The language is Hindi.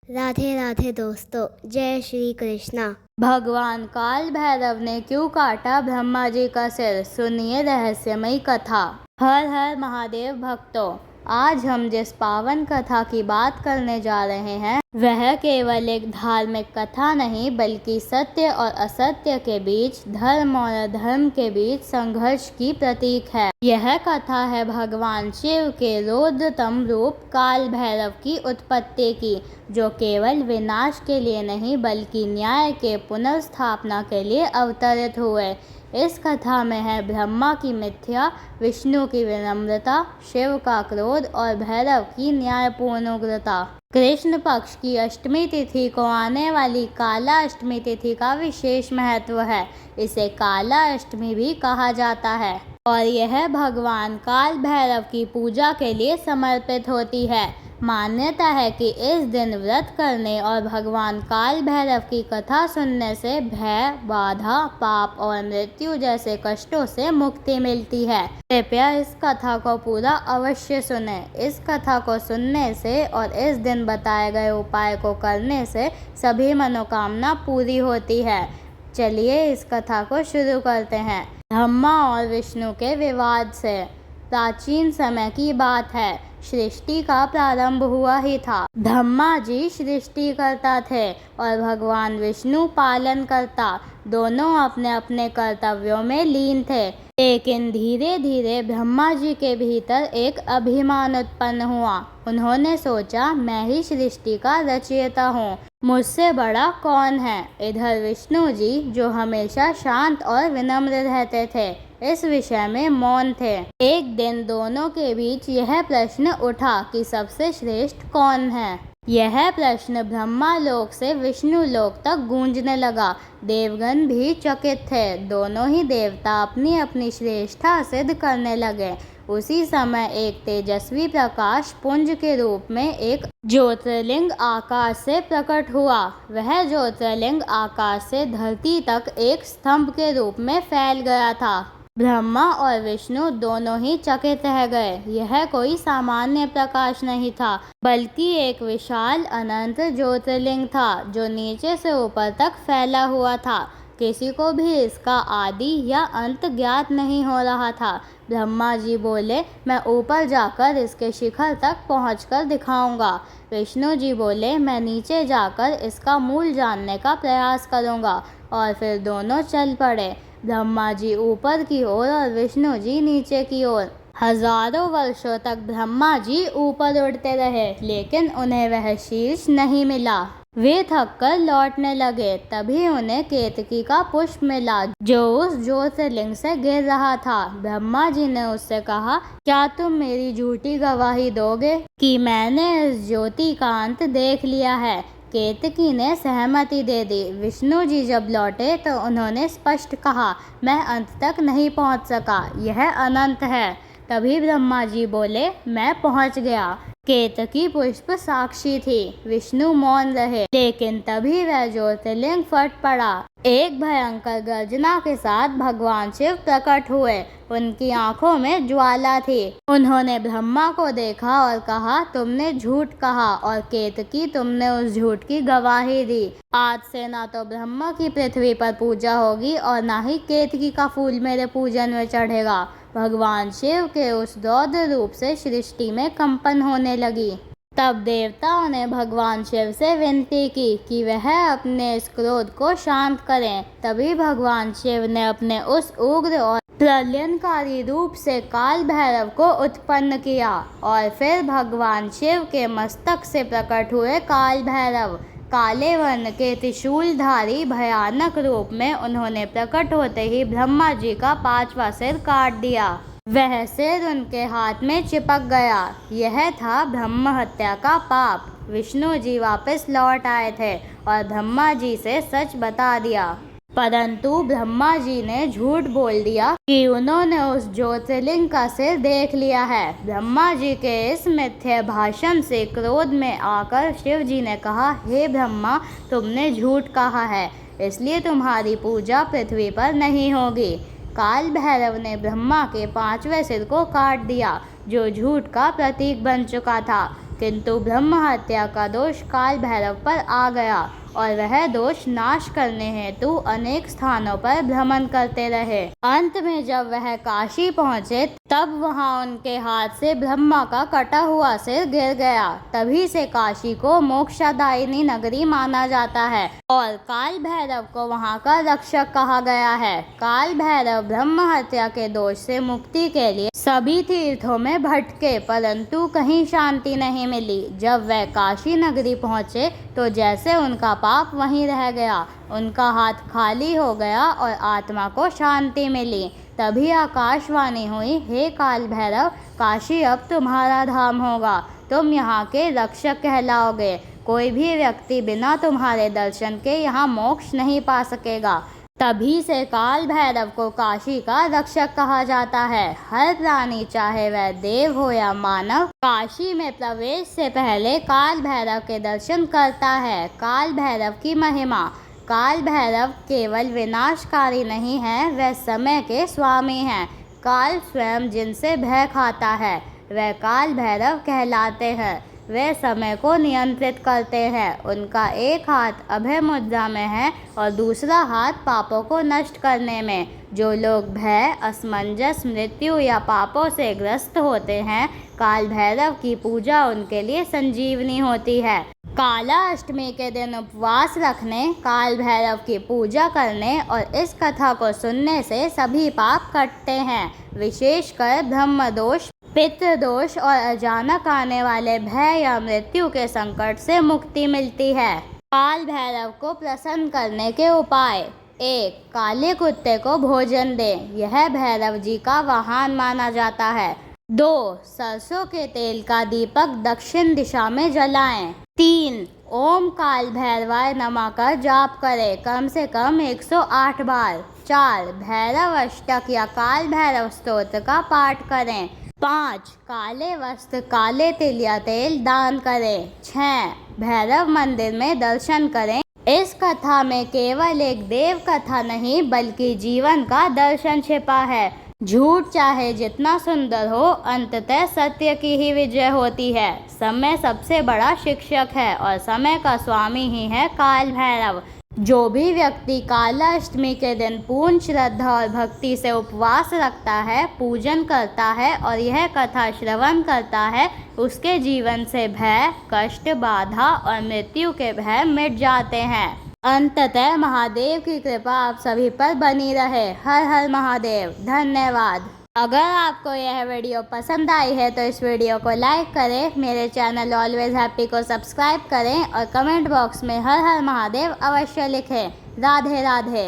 राधे राधे दोस्तों, जय श्री कृष्णा। भगवान काल भैरव ने क्यों काटा ब्रह्मा जी का सिर, सुनिए रहस्यमयी कथा। हर हर महादेव भक्तों, आज हम जिस पावन कथा की बात करने जा रहे हैं वह केवल एक धार्मिक कथा नहीं बल्कि सत्य और असत्य के बीच, धर्म और अधर्म के बीच संघर्ष की प्रतीक है। यह कथा है भगवान शिव के रौद्रतम रूप काल भैरव की उत्पत्ति की, जो केवल विनाश के लिए नहीं बल्कि न्याय के पुनर्स्थापना के लिए अवतरित हुए। इस कथा में है ब्रह्मा की मिथ्या, विष्णु की विनम्रता, शिव का क्रोध और भैरव की न्यायपूर्ण उग्रता। कृष्ण पक्ष की अष्टमी तिथि को आने वाली काला अष्टमी तिथि का विशेष महत्व है। इसे काला अष्टमी भी कहा जाता है और यह भगवान काल भैरव की पूजा के लिए समर्पित होती है। मान्यता है कि इस दिन व्रत करने और भगवान काल भैरव की कथा सुनने से भय, बाधा, पाप और मृत्यु जैसे कष्टों से मुक्ति मिलती है। कृपया इस कथा को पूरा अवश्य सुने। इस कथा को सुनने से और इस दिन बताए गए उपाय को करने से सभी मनोकामना पूरी होती है। चलिए इस कथा को शुरू करते हैं। ब्रह्मा और विष्णु के विवाद से। प्राचीन समय की बात है, सृष्टि का प्रारंभ हुआ ही था। ब्रह्मा जी सृष्टि करता थे और भगवान विष्णु पालन करता। दोनों अपने अपने कर्तव्यों में लीन थे, लेकिन धीरे धीरे ब्रह्मा जी के भीतर एक अभिमान उत्पन्न हुआ। उन्होंने सोचा, मैं ही सृष्टि का रचयिता हूँ, मुझसे बड़ा कौन है। इधर विष्णु जी, जो हमेशा शांत और विनम्र रहते थे, इस विषय में मौन थे। एक दिन दोनों के बीच यह प्रश्न उठा कि सबसे श्रेष्ठ कौन है। यह प्रश्न ब्रह्मा लोक से विष्णु लोक तक गूंजने लगा। देवगण भी चकित थे। दोनों ही देवता अपनी अपनी श्रेष्ठता सिद्ध करने लगे। उसी समय एक तेजस्वी प्रकाश पुंज के रूप में एक ज्योतिर्लिंग आकाश से प्रकट हुआ। वह ज्योतिर्लिंग आकाश से धरती तक एक स्तंभ के रूप में फैल गया था। ब्रह्मा और विष्णु दोनों ही चकित रह गए। यह कोई सामान्य प्रकाश नहीं था, बल्कि एक विशाल अनंत ज्योतिर्लिंग था जो नीचे से ऊपर तक फैला हुआ था। किसी को भी इसका आदि या अंत ज्ञात नहीं हो रहा था। ब्रह्मा जी बोले, मैं ऊपर जाकर इसके शिखर तक पहुंचकर दिखाऊंगा। विष्णु जी बोले, मैं नीचे जाकर इसका मूल जानने का प्रयास करूंगा। और फिर दोनों चल पड़े। ब्रह्मा जी ऊपर की ओर और विष्णु जी नीचे की ओर। हजारों वर्षों तक ब्रह्मा जी ऊपर उड़ते रहे, लेकिन उन्हें वह शीर्ष नहीं मिला। वे थककर लौटने लगे। तभी उन्हें केतकी का पुष्प मिला, जो उस ज्योतिर्लिंग से गिर रहा था। ब्रह्मा जी ने उससे कहा, क्या तुम मेरी झूठी गवाही दोगे कि मैंने इस ज्योति का अंत देख लिया है। केतकी ने सहमति दे दी। विष्णु जी जब लौटे तो उन्होंने स्पष्ट कहा, मैं अंत तक नहीं पहुंच सका, यह अनंत है। तभी ब्रह्मा जी बोले, मैं पहुंच गया। केतकी पुष्प साक्षी थी। विष्णु मौन रहे, लेकिन तभी वह ज्योतिर्लिंग फट पड़ा। एक भयंकर गर्जना के साथ भगवान शिव प्रकट हुए। उनकी आंखों में ज्वाला थी। उन्होंने ब्रह्मा को देखा और कहा, तुमने झूठ कहा और केतकी, तुमने उस झूठ की गवाही दी। आज से ना तो ब्रह्मा की पृथ्वी पर पूजा होगी और ना ही केतकी का फूल मेरे पूजन में चढ़ेगा। भगवान शिव के उस रौद्र रूप से सृष्टि में कंपन होने लगी। तब देवताओं ने भगवान शिव से विनती की कि वह अपने इस क्रोध को शांत करें। तभी भगवान शिव ने अपने उस उग्र और प्रलयनकारी रूप से काल भैरव को उत्पन्न किया और फिर भगवान शिव के मस्तक से प्रकट हुए काल भैरव। काले वर्ण के त्रिशूलधारी भयानक रूप में उन्होंने प्रकट होते ही ब्रह्मा जी का 5वां सिर काट दिया। वह सिर उनके हाथ में चिपक गया। यह था ब्रह्म हत्या का पाप। विष्णु जी वापस लौट आए थे और ब्रह्मा जी से सच बता दिया, परंतु ब्रह्मा जी ने झूठ बोल दिया कि उन्होंने उस ज्योतिर्लिंग का सिर देख लिया है। ब्रह्मा जी के इस मिथ्या भाषण से क्रोध में आकर शिव जी ने कहा, हे ब्रह्मा, तुमने झूठ कहा है, इसलिए तुम्हारी पूजा पृथ्वी पर नहीं होगी। काल भैरव ने ब्रह्मा के 5वें सिर को काट दिया, जो झूठ का प्रतीक बन चुका था। किंतु ब्रह्म हत्या का दोष काल भैरव पर आ गया और वह दोष नाश करने हेतु अनेक स्थानों पर भ्रमण करते रहे। अंत में जब वह काशी पहुँचे तब वहाँ उनके हाथ से ब्रह्मा का कटा हुआ सिर गिर गया। तभी से काशी को मोक्षदायिनी नगरी माना जाता है और काल भैरव को वहाँ का रक्षक कहा गया है। काल भैरव ब्रह्म हत्या के दोष से मुक्ति के लिए सभी तीर्थों में भटके परंतु कहीं शांति नहीं मिली। जब वह काशी नगरी पहुँचे तो जैसे उनका पाप वहीं रह गया, उनका हाथ खाली हो गया और आत्मा को शांति मिली। तभी आकाशवाणी हुई, हे काल भैरव, काशी अब तुम्हारा धाम होगा, तुम यहाँ के रक्षक कहलाओगे। कोई भी व्यक्ति बिना तुम्हारे दर्शन के यहाँ मोक्ष नहीं पा सकेगा। तभी से काल भैरव को काशी का रक्षक कहा जाता है। हर प्राणी चाहे वह देव हो या मानव काशी में प्रवेश से पहले काल भैरव के दर्शन करता है। काल भैरव की महिमा। काल भैरव केवल विनाशकारी नहीं है, वह समय के स्वामी हैं। काल स्वयं जिनसे भय खाता है वह काल भैरव कहलाते हैं। वे समय को नियंत्रित करते हैं। उनका एक हाथ अभय मुद्रा में है और दूसरा हाथ पापों को नष्ट करने में। जो लोग भय, असमंजस, मृत्यु या पापों से ग्रस्त होते हैं, काल भैरव की पूजा उनके लिए संजीवनी होती है। काला अष्टमी के दिन उपवास रखने, काल भैरव की पूजा करने और इस कथा को सुनने से सभी पाप कटते हैं। विशेषकर ब्रह्म दोष, पितृदोष और अचानक आने वाले भय या मृत्यु के संकट से मुक्ति मिलती है। काल भैरव को प्रसन्न करने के उपाय। 1. काले कुत्ते को भोजन दें, यह भैरव जी का वाहन माना जाता है। 2. सरसों के तेल का दीपक दक्षिण दिशा में जलाएं। 3. ओम काल भैरवाय नमः का जाप करें, कम से कम 108 बार। 4. भैरव अष्टक या काल भैरव स्तोत्र का पाठ करें। 5. काले वस्त्र, काले तिल या तेल दान करें। 6. भैरव मंदिर में दर्शन करें। इस कथा में केवल एक देव कथा नहीं बल्कि जीवन का दर्शन छिपा है। झूठ चाहे जितना सुंदर हो, अंततः सत्य की ही विजय होती है। समय सबसे बड़ा शिक्षक है और समय का स्वामी ही है काल भैरव। जो भी व्यक्ति काला अष्टमी के दिन पूर्ण श्रद्धा और भक्ति से उपवास रखता है, पूजन करता है और यह कथा श्रवण करता है, उसके जीवन से भय, कष्ट, बाधा और मृत्यु के भय मिट जाते हैं। अंततः महादेव की कृपा आप सभी पर बनी रहे। हर हर महादेव। धन्यवाद। अगर आपको यह वीडियो पसंद आई है तो इस वीडियो को लाइक करें, मेरे चैनल ऑलवेज हैप्पी को सब्सक्राइब करें और कमेंट बॉक्स में हर हर महादेव अवश्य लिखें। राधे राधे।